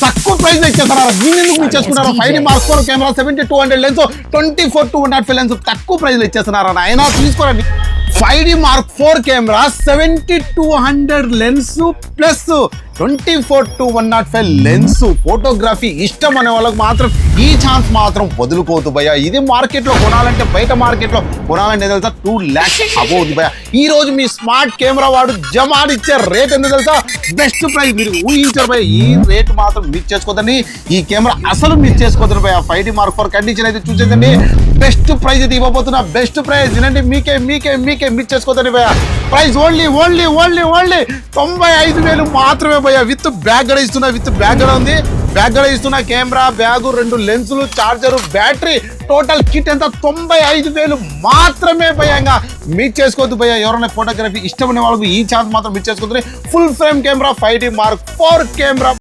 తక్కువ ప్రైస్ ఇచ్చేస్తారా? దీన్ని మీరు చేసుకున్నారా? 5D Mark 4 camera 70-200 lens 24-205 lens తక్కువ ప్రైస్ ఇచ్చేస్తున్నారా? అయినా తీసుకోరండి. 5D Mark 4 camera 70-200 lens plus 24-105 lens. Photography ఇష్టం అనే వాళ్ళకి మాత్రం ఈ ఛాన్స్ మాత్రం వదులుకోవద్దు భయ్యా. ఇది మార్కెట్ లో కొనాలంటే, బయట మార్కెట్ లో కొనాలంటే తెలుసా 2 lakhs అబోద్దు భయ్యా. ఈ రోజు మీ స్మార్ట్ కెమెరా వాడు జమాన్ ఇచ్చే రేట్ ఎంత తెలుసా? Best price. మీరు ఊహించారు భయ్య, ఈ రేట్ మాత్రం మిస్ చేసుకోవద్దండి. ఈ కెమెరా అసలు మిస్ చేసుకోవద్దు భయ్యా. 5D Mark 4 కండిషన్ అయితే చూసేదండి. బెస్ట్ ప్రైజ్ అయితే ఇవ్వబోతున్నా. బెస్ట్ ప్రైజ్ వినండి. మీకే మిస్ చేసుకోవద్దండి భయ్యా. ప్రైస్ ఓన్లీ 95,000 మాత్రమే భయ్యా. విత్ బ్యాగ్ కూడా ఇస్తున్నా. విత్ బ్యాగ్ కూడా ఉంది. బ్యాగ్ కూడా ఇస్తున్నా. కెమెరా, బ్యాగు, 2 లెన్సులు, చార్జర్, బ్యాటరీ, టోటల్ కిట్ ఎంత 95,000 మాత్రమే భయంగా. మిస్ చేసుకోవద్దు భయ్యా. ఎవరైనా ఫోటోగ్రఫీ ఇష్టమైన వాళ్ళకు ఈ ఛాన్స్ మాత్రం మిస్ చేసుకోవద్దు. Full frame camera 5D Mark 4 camera